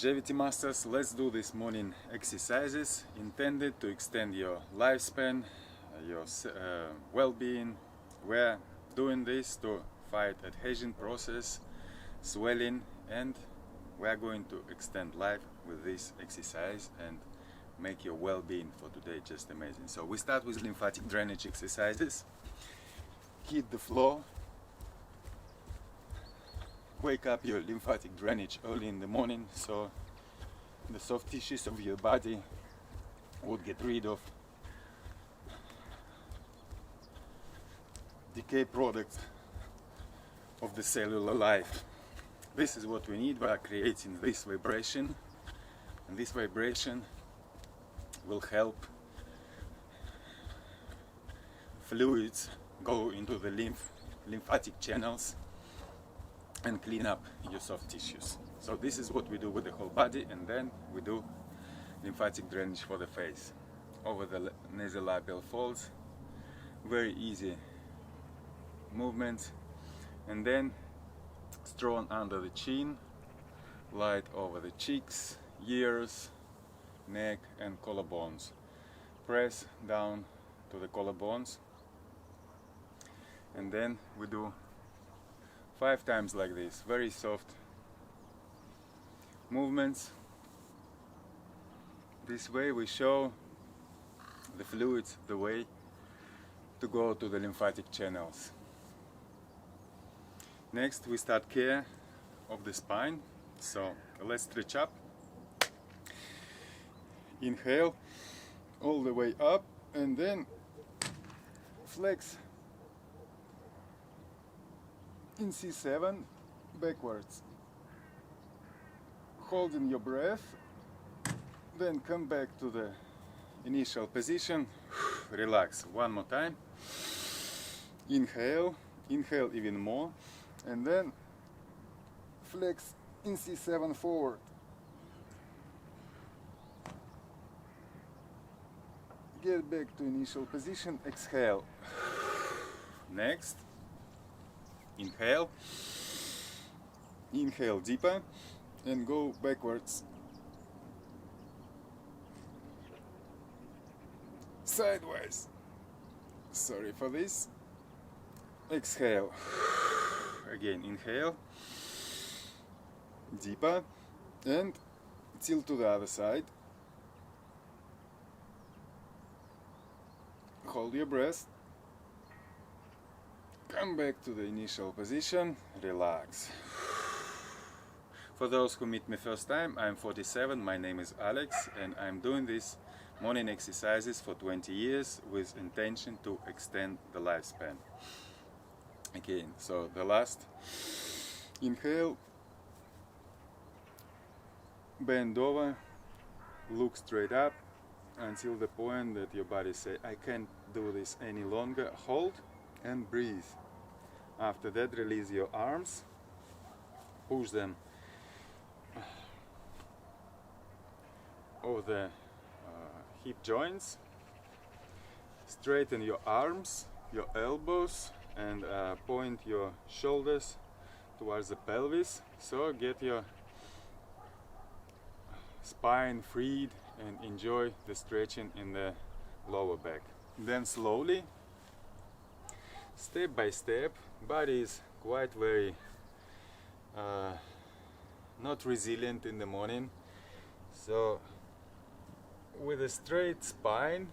longevity masters, let's do this morning exercises intended to extend your lifespan, your well-being. We're doing this to fight adhesion process, swelling, and we're going to extend life with this exercise and make your well-being for today just amazing. So we start with lymphatic drainage exercises. Hit the floor. Wake up your lymphatic drainage early in the morning, so the soft tissues of your body would get rid of decay products of the cellular life. This is what we need by creating this vibration, and this vibration will help fluids go into the lymphatic channels and clean up your soft tissues. So this is what we do with the whole body, and then we do lymphatic drainage for the face over the nasolabial folds. Very easy movements, and then strong under the chin, light over the cheeks, ears, neck and collarbones. Press down to the collarbones, and then we do 5 times like this, very soft movements. This way we show the fluids the way to go to the lymphatic channels. Next we start care of the spine, so let's stretch up. Inhale all the way up and then flex in C7 backwards, holding your breath, then come back to the initial position. Relax one more time. Inhale even more, and then flex in C7 forward. Get back to initial position, exhale. Next, inhale deeper and go backwards, sideways. Sorry for this. Exhale. Again, inhale deeper and tilt to the other side. Hold your breath. Come back to the initial position, relax. For those who meet me first time, I'm 47, my name is Alex, and I'm doing these morning exercises for 20 years with intention to extend the lifespan. Again, so the last inhale, bend over, look straight up until the point that your body says, I can't do this any longer. Hold and breathe. After that, release your arms, push them over the hip joints, straighten your arms, your elbows, and point your shoulders towards the pelvis, so get your spine freed and enjoy the stretching in the lower back. Then slowly, step by step, body is quite very not resilient in the morning, so with a straight spine,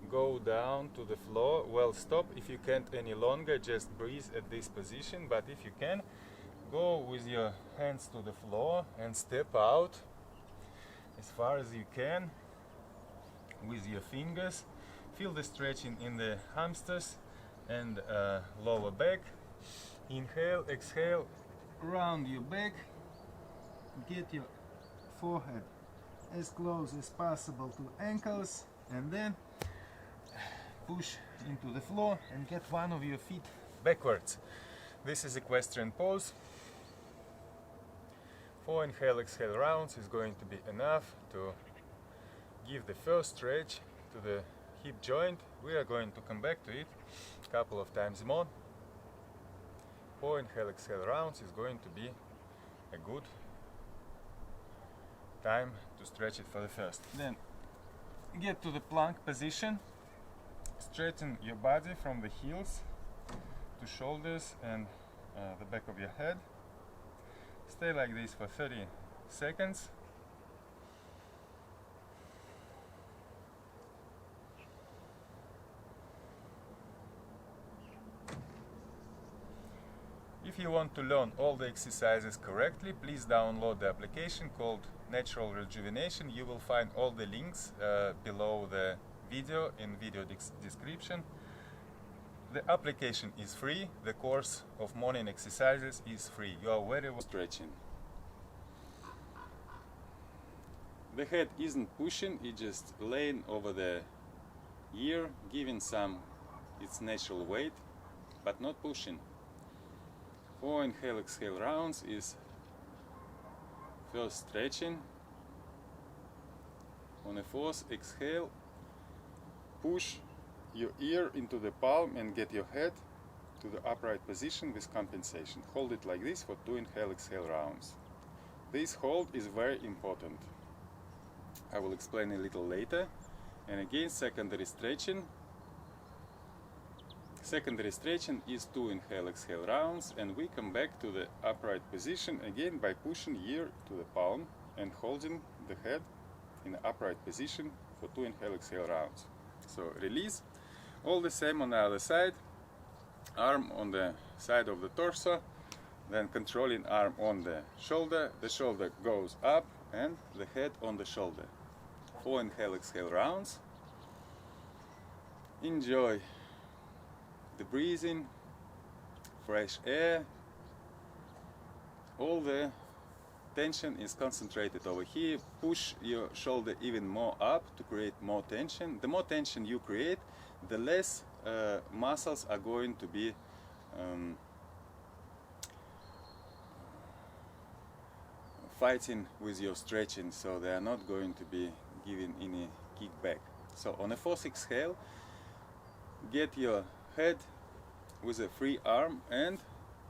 go down to the floor. Well, stop if you can't any longer, just breathe at this position, but if you can, go with your hands to the floor and step out as far as you can with your fingers. Feel the stretching in the hamsters and lower back. Inhale, exhale, round your back, get your forehead as close as possible to ankles, and then push into the floor and get one of your feet backwards. This is equestrian pose. 4 inhale, exhale rounds is going to be enough to give the first stretch to the hip joint. We are going to come back to it a couple of times more. 4 inhale, exhale rounds is going to be a good time to stretch it for the first. Then get to the plank position, straighten your body from the heels to shoulders and the back of your head. Stay like this for 30 seconds. If you want to learn all the exercises correctly, please download the application called Natural Rejuvenation. You will find all the links below the video in video description. The application is free. The course of morning exercises is free. You are very well stretching. The head isn't pushing, it's just laying over the ear, giving some its natural weight, but not pushing. 4 inhale-exhale rounds is first stretching. On a fourth exhale, push your ear into the palm and get your head to the upright position with compensation. Hold it like this for 2 inhale-exhale rounds. This hold is very important. I will explain a little later. And again, secondary stretching. Secondary stretching is 2 inhale-exhale rounds, and we come back to the upright position again by pushing ear to the palm and holding the head in the upright position for 2 inhale-exhale rounds. So release. All the same on the other side. Arm on the side of the torso, then controlling arm on the shoulder goes up and the head on the shoulder. 4 inhale-exhale rounds. Enjoy the breathing, fresh air. All the tension is concentrated over here. Push your shoulder even more up to create more tension. The more tension you create, the less muscles are going to be fighting with your stretching, so they are not going to be giving any kickback. So on a fourth exhale, get your head with a free arm and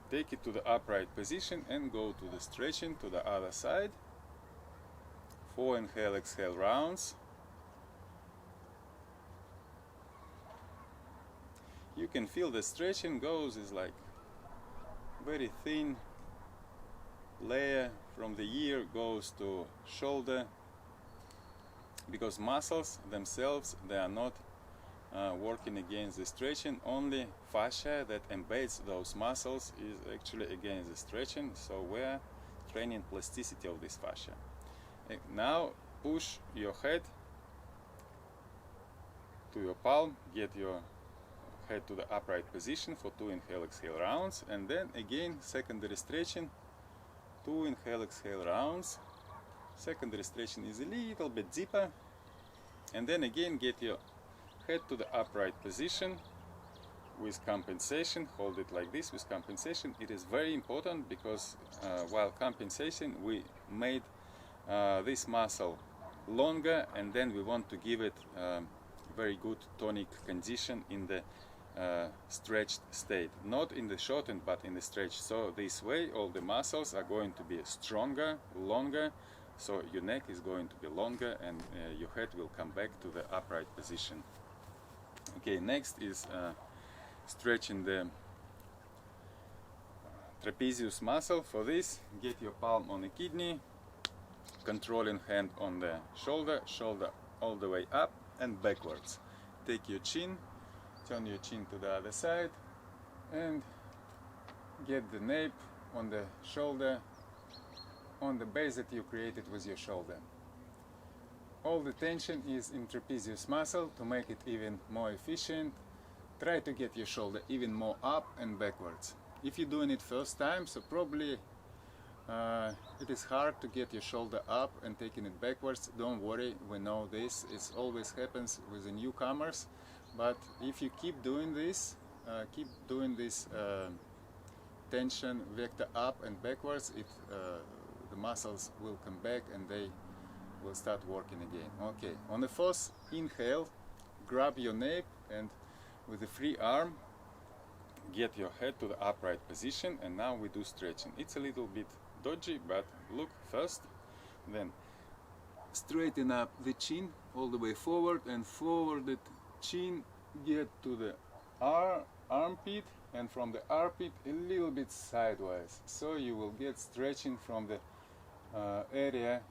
take it to the upright position and go to the stretching to the other side. 4 inhale-exhale rounds. You can feel the stretching goes is like very thin layer from the ear goes to shoulder, because muscles themselves, they are not working against the stretching. Only fascia that embeds those muscles is actually against the stretching, so we're training plasticity of this fascia. And now push your head to your palm, get your head to the upright position for 2 inhale-exhale rounds, and then again secondary stretching, 2 inhale-exhale rounds. Secondary stretching is a little bit deeper, and then again get your head to the upright position with compensation. Hold it like this with compensation. It is very important because while compensation we made this muscle longer, and then we want to give it very good tonic condition in the stretched state, not in the shortened but in the stretch. So this way all the muscles are going to be stronger, longer, so your neck is going to be longer and your head will come back to the upright position. Okay, next is stretching the trapezius muscle. For this, get your palm on the kidney, controlling hand on the shoulder, shoulder all the way up and backwards. Take your chin, turn your chin to the other side and get the nape on the shoulder, on the base that you created with your shoulder. All the tension is in trapezius muscle. To make it even more efficient, try to get your shoulder even more up and backwards. If you're doing it first time, so probably it is hard to get your shoulder up and taking it backwards. Don't worry, we know this. It always happens with the newcomers. But if you keep doing this tension vector up and backwards, the muscles will come back and they will start working again. Okay, on the first inhale, grab your nape and with the free arm get your head to the upright position, and now we do stretching. It's a little bit dodgy, but look first, then straighten up the chin all the way forward, and forwarded chin get to the armpit, and from the armpit a little bit sideways, so you will get stretching from the area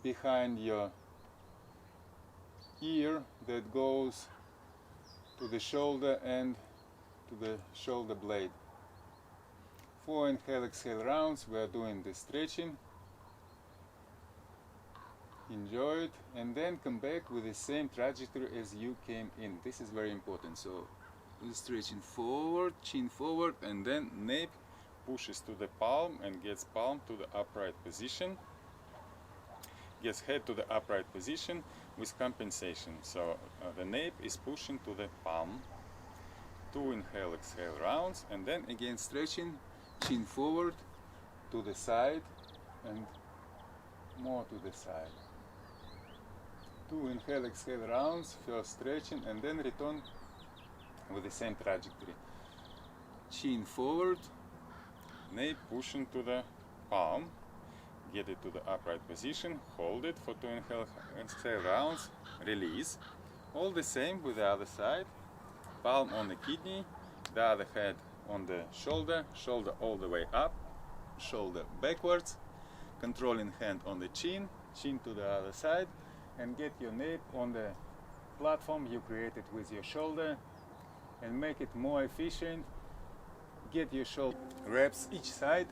behind your ear that goes to the shoulder and to the shoulder blade. 4 inhale exhale rounds we are doing the stretching. Enjoy it, and then come back with the same trajectory as you came in. This is very important. So stretching forward, chin forward, and then nape pushes to the palm and gets palm to the upright position, gets head to the upright position with compensation. So the nape is pushing to the palm. 2 inhale exhale rounds, and then again stretching, chin forward to the side and more to the side. 2 inhale exhale rounds, first stretching, and then return with the same trajectory. Chin forward, nape pushing to the palm, get it to the upright position, hold it for 2 inhale exhale rounds, release. All the same with the other side. Palm on the kidney, the other head on the shoulder, shoulder all the way up, shoulder backwards, controlling hand on the chin, chin to the other side, and get your nape on the platform you created with your shoulder, and make it more efficient. Get your shoulder reps each side.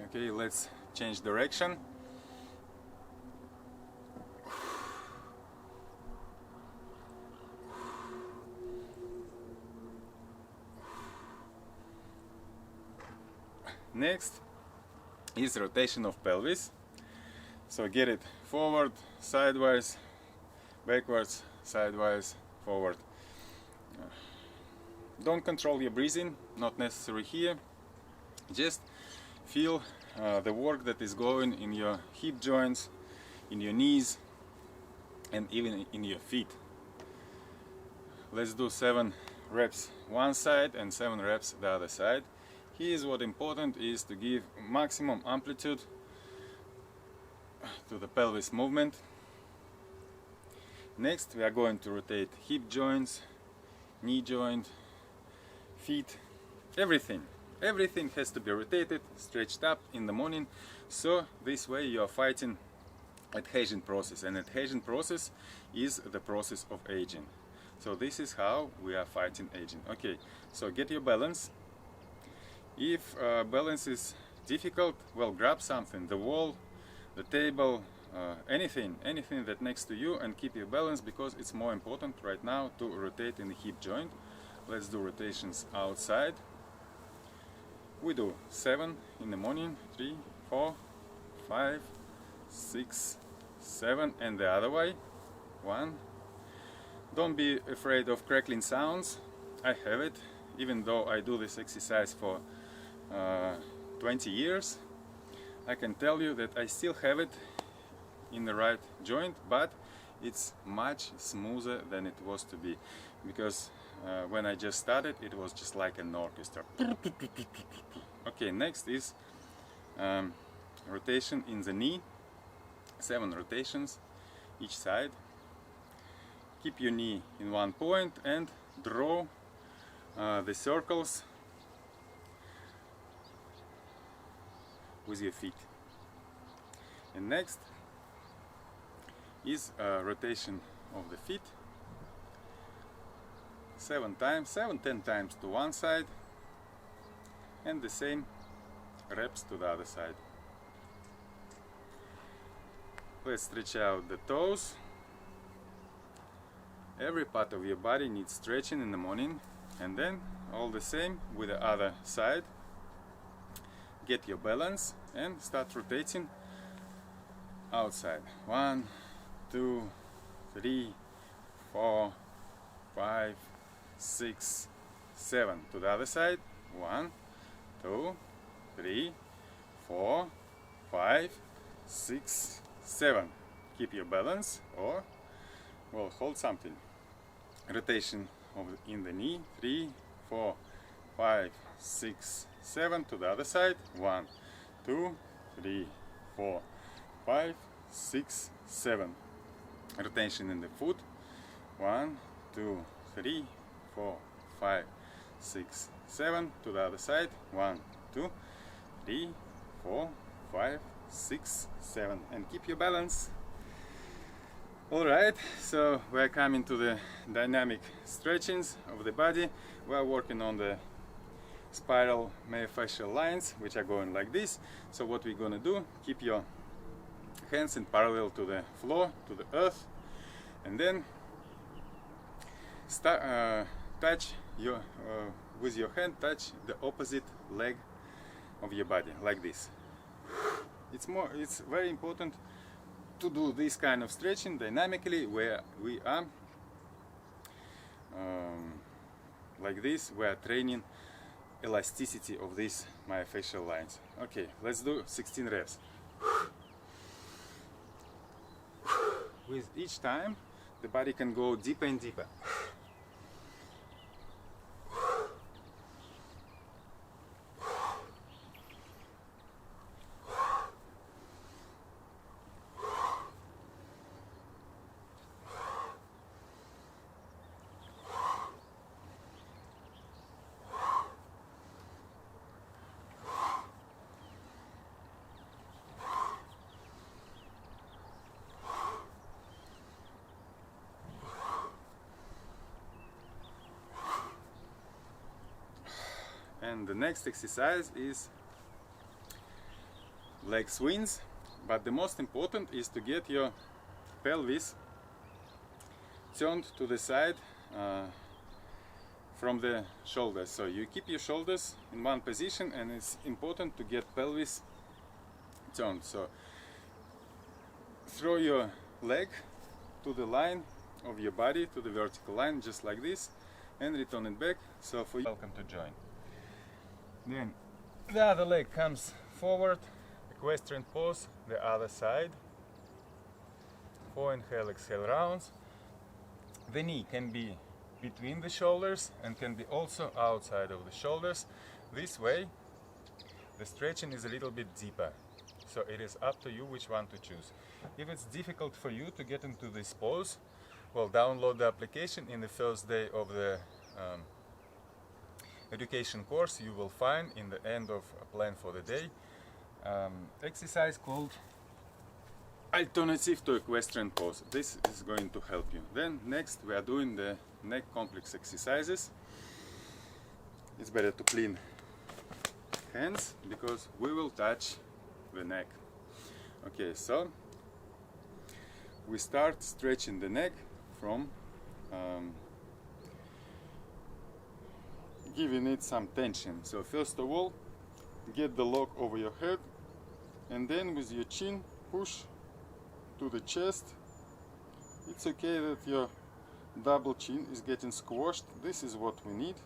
Okay, let's change direction. Next is rotation of pelvis. So get it forward, sideways, backwards, sideways, forward. Don't control your breathing, not necessary here. Just feel the work that is going in your hip joints, in your knees, and even in your feet. Let's do 7 reps one side and 7 reps the other side. Here's what important is to give maximum amplitude to the pelvis movement. Next we are going to rotate hip joints, knee joint, feet, everything. Everything has to be rotated, stretched up in the morning, so this way you are fighting adhesion process, and adhesion process is the process of aging. So this is how we are fighting aging. Okay, so get your balance. If balance is difficult, well, grab something, the wall, the table, anything that next to you, and keep your balance, because it's more important right now to rotate in the hip joint. Let's do rotations outside. We do 7 in the morning, 3, 4, 5, 6, 7, and the other way. 1. Don't be afraid of crackling sounds. I have it, even though I do this exercise for 20 years. I can tell you that I still have it in the right joint, but it's much smoother than it was to be, because when I just started it was just like an orchestra. Okay, next is rotation in the knee. 7 rotations each side. Keep your knee in one point and draw the circles with your feet. And next is rotation of the feet. 7 times, 10 times to one side, and the same reps to the other side. Let's stretch out the toes. Every part of your body needs stretching in the morning, and then all the same with the other side. Get your balance and start rotating outside. 1, 2, 3, 4, 5, 6, 7. To the other side. 1, 2, 3, 4, 5, 6, 7. Keep your balance, or well, hold something. Rotation in the knee. 3, 4, 5, 6, 7. To the other side. 1, 2, 3, 4, 5, 6, 7. Rotation in the foot. 1, 2, 3, 4, 5, 6, 7. To the other side. 1, 2, 3, 4, 5, 6, 7. And keep your balance. Alright, so we're coming to the dynamic stretchings of the body. We're working on the spiral myofascial lines, which are going like this. So what we're gonna do, keep your hands in parallel to the floor, to the earth, and then touch your with your hand, touch the opposite leg of your body, like this. It's very important to do this kind of stretching dynamically, where we are like this. We are training elasticity of these myofascial lines. Okay, let's do 16 reps. With each time, the body can go deeper and deeper. And the next exercise is leg swings, but the most important is to get your pelvis turned to the side from the shoulders. So you keep your shoulders in one position, and it's important to get pelvis turned. So throw your leg to the line of your body, to the vertical line, just like this, and return it back. So for you, welcome to join. Then the other leg comes forward, equestrian pose, the other side. 4 inhale, exhale rounds. The knee can be between the shoulders and can be also outside of the shoulders. This way the stretching is a little bit deeper, so it is up to you which one to choose. If it's difficult for you to get into this pose, well, download the application. In the first day of the education course, you will find in the end of a plan for the day exercise called alternative to equestrian pose. This is going to help you. Then next we are doing the neck complex exercises. It's better to clean hands because we will touch the neck. Okay, so we start stretching the neck from giving it some tension. So first of all, get the lock over your head, and then with your chin push to the chest. It's okay that your double chin is getting squashed. This is what we need.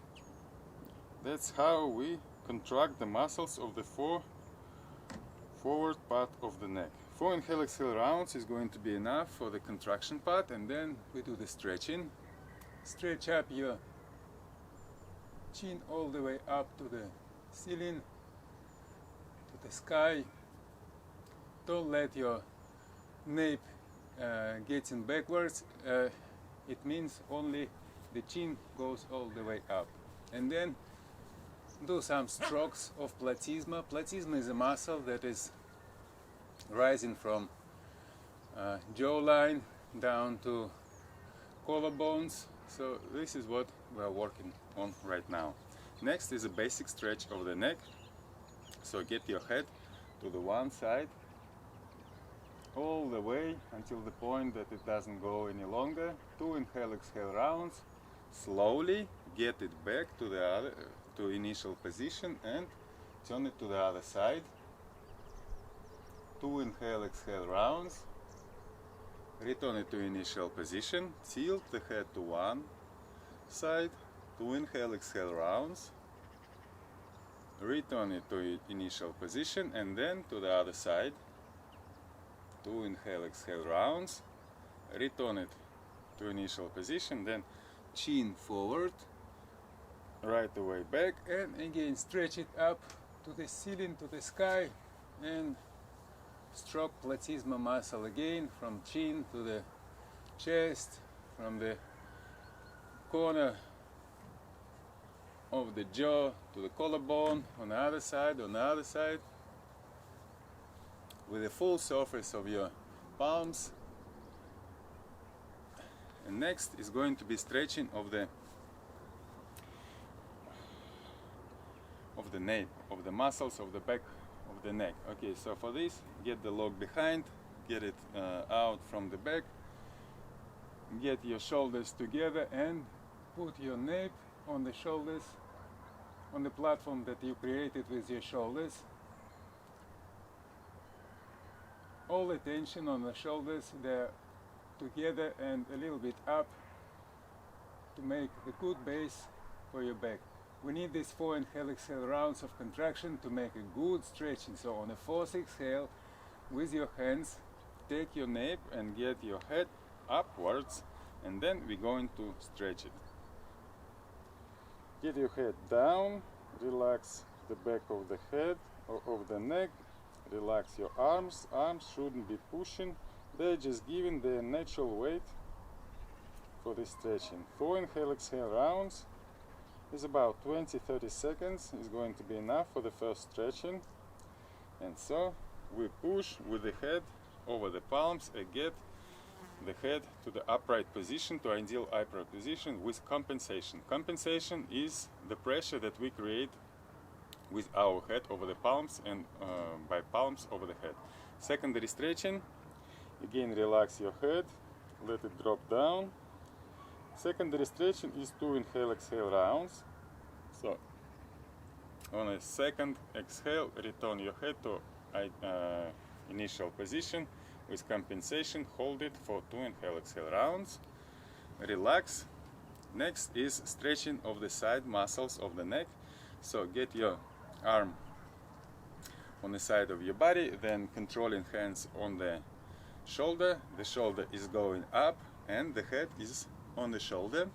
That's how we contract the muscles of the forward part of the neck. 4 inhale, exhale rounds is going to be enough for the contraction part, and then we do the stretching. Stretch up your chin all the way up to the ceiling, to the sky. Don't let your nape getting backwards. It means only the chin goes all the way up. And then do some strokes of platysma. Platysma is a muscle that is rising from jawline down to collarbones. So this is what we are working on right now. Next is a basic stretch of the neck. So get your head to the one side all the way until the point that it doesn't go any longer. 2 inhale, exhale rounds. Slowly get it back to the initial position and turn it to the other side. 2 inhale, exhale rounds. Return it to initial position. Tilt the head to one side. 2 inhale, exhale rounds. Return it to initial position, and then to the other side. 2 inhale, exhale rounds. Return it to initial position, then chin forward, right away back, and again stretch it up to the ceiling, to the sky, and stroke platysma muscle again, from chin to the chest, from the corner of the jaw to the collarbone, on the other side, with the full surface of your palms. And next is going to be stretching of the nape, of the muscles of the back of the neck. Okay, so for this, get the log behind, get it out from the back, get your shoulders together and put your nape on the shoulders, on the platform that you created with your shoulders. All the tension on the shoulders, they're together and a little bit up to make a good base for your back. We need these 4 inhale exhale rounds of contraction to make a good stretching. So on a 4th exhale, with your hands, take your nape and get your head upwards, and then we're going to stretch it. Get your head down, relax the back of the head or of the neck, relax your arms. Arms shouldn't be pushing, they're just giving their natural weight for this stretching. 4 inhale exhale rounds is about 20-30 seconds, is going to be enough for the first stretching. And so we push with the head over the palms and get the head to the upright position, to ideal upright position with compensation. Compensation is the pressure that we create with our head over the palms and by palms over the head. Secondary stretching, again relax your head, let it drop down. Secondary stretching is 2 inhale exhale rounds. So on a second exhale, return your head to initial position with compensation. Hold it for 2 inhale exhale rounds. Relax. Next is stretching of the side muscles of the neck. So get your arm on the side of your body, then controlling hands on the shoulder. The shoulder is going up and the head is on the shoulder.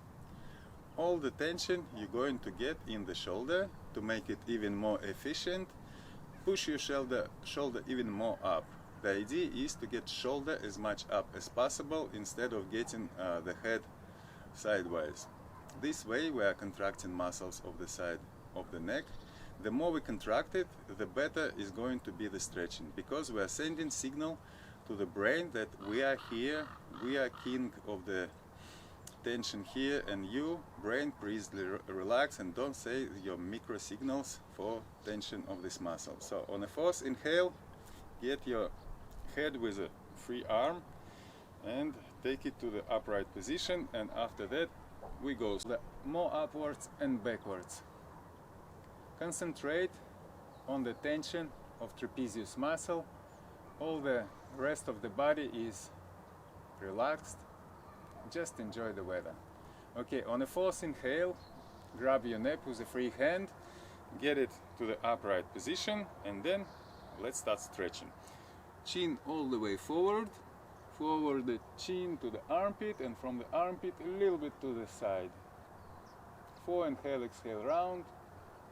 All the tension you're going to get in the shoulder to make it even more efficient. Push your shoulder even more up. The idea is to get shoulder as much up as possible instead of getting the head sideways. This way we are contracting muscles of the side of the neck. The more we contract it, the better is going to be the stretching, because we are sending signal to the brain that we are here, we are king of the tension here, and you, brain, please relax and don't say your micro signals for tension of this muscle. So on the 4th inhale, get your head with a free arm and take it to the upright position, and after that we go more upwards and backwards. Concentrate on the tension of trapezius muscle. All the rest of the body is relaxed. Just enjoy the weather. Okay, on the 4th inhale, grab your nape with a free hand, get it to the upright position, and then let's start stretching. Chin all the way forward, forward the chin to the armpit, and from the armpit a little bit to the side. 4 inhale exhale round.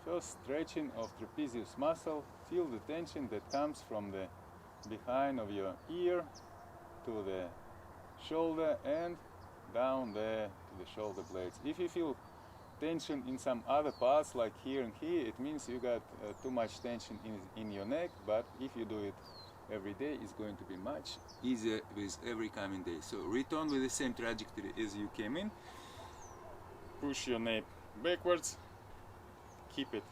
First stretching of trapezius muscle. Feel the tension that comes from the behind of your ear to the shoulder and down there to the shoulder blades. If you feel tension in some other parts like here and here, it means you got too much tension in your neck, but if you do it every day, it's going to be much easier with every coming day. So return with the same trajectory as you came in. Push your nape backwards, keep it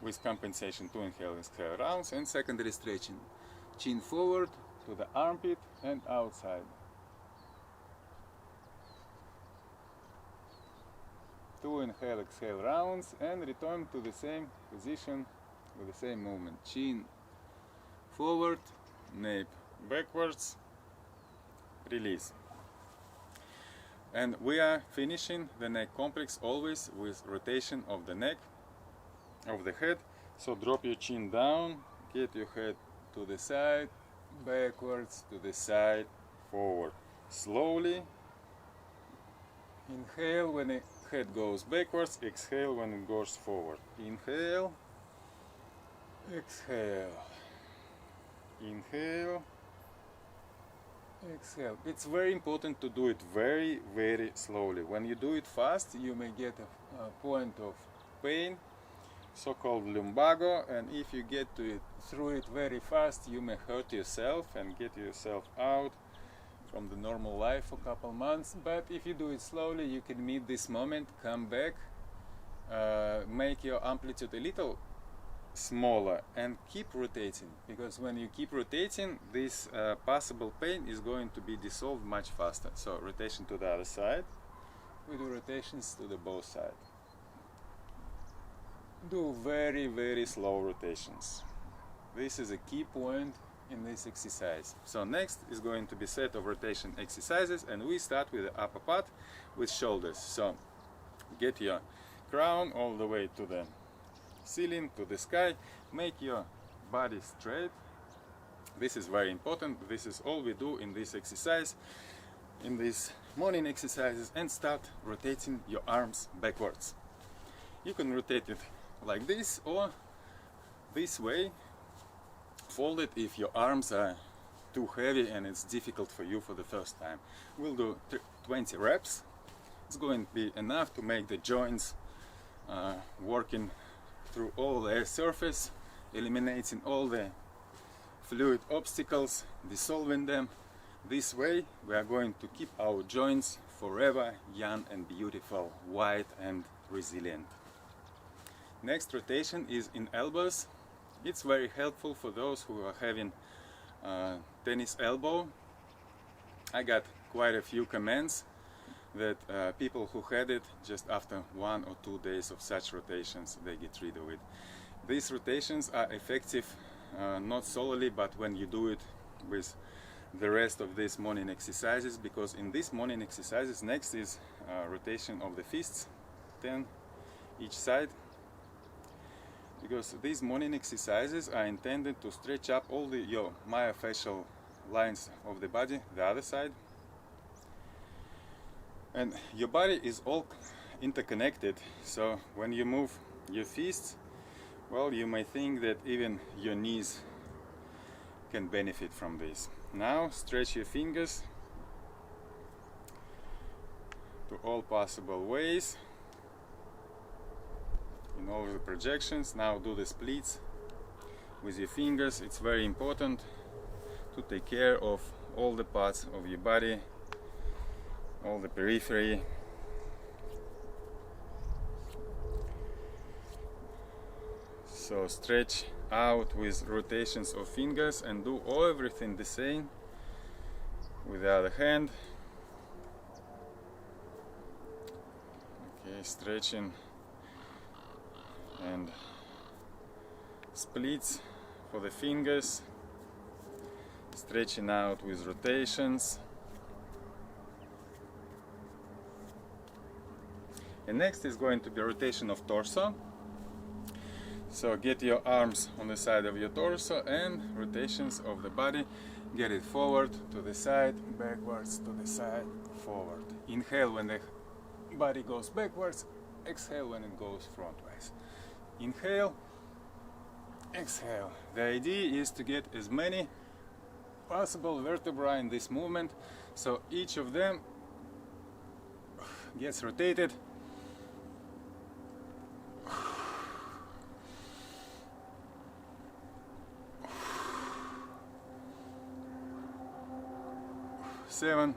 with compensation, 2 inhale exhale rounds, and secondary stretching. Chin forward to the armpit and outside. 2 inhale exhale rounds, and return to the same position with the same movement. Chin forward, nape backwards, release. And we are finishing the neck complex always with rotation of the neck, of the head. So drop your chin down, get your head to the side, backwards, to the side, forward. Slowly inhale when the head goes backwards, exhale when it goes forward. Inhale, exhale, Inhale, exhale. It's very important to do it very, very slowly. When you do it fast, you may get a point of pain, so-called lumbago, and if you get to it through it very fast, you may hurt yourself and get yourself out from the normal life for a couple months. But if you do it slowly, you can meet this moment, come back, make your amplitude a little smaller and keep rotating, because when you keep rotating, this possible pain is going to be dissolved much faster. So rotation to the other side. We do rotations to the both sides. Do very, very slow rotations. This is a key point in this exercise. So next is going to be set of rotation exercises, and we start with the upper part with shoulders. So get your crown all the way to the ceiling, to the sky, make your body straight. This is very important. This is all we do in this exercise, in these morning exercises, and start rotating your arms backwards. You can rotate it like this or this way, fold it if your arms are too heavy and it's difficult for you for the first time. We'll do 20 reps. It's going to be enough to make the joints working through all their surface, eliminating all the fluid obstacles, dissolving them. This way we are going to keep our joints forever young and beautiful, white and resilient. Next rotation is in elbows. It's very helpful for those who are having tennis elbow. I got quite a few comments that people who had it, just after 1 or 2 days of such rotations, they get rid of it. These rotations are effective not solely, but when you do it with the rest of these morning exercises, because in these morning exercises next is rotation of the fists, 10 each side, because these morning exercises are intended to stretch up all your myofascial lines of the body, the other side. And your body is all interconnected, so when you move your fists, well, you may think that even your knees can benefit from this. Now stretch your fingers to all possible ways in all the projections. Now do the splits with your fingers. It's very important to take care of all the parts of your body, all the periphery. So stretch out with rotations of fingers and do everything the same with the other hand. Okay, stretching and splits for the fingers, stretching out with rotations. And next is going to be rotation of torso. So get your arms on the side of your torso and rotations of the body. Get it forward, to the side, backwards, to the side, forward. Inhale when the body goes backwards, exhale when it goes frontwards. Inhale, exhale. The idea is to get as many possible vertebrae in this movement, so each of them gets rotated. Seven.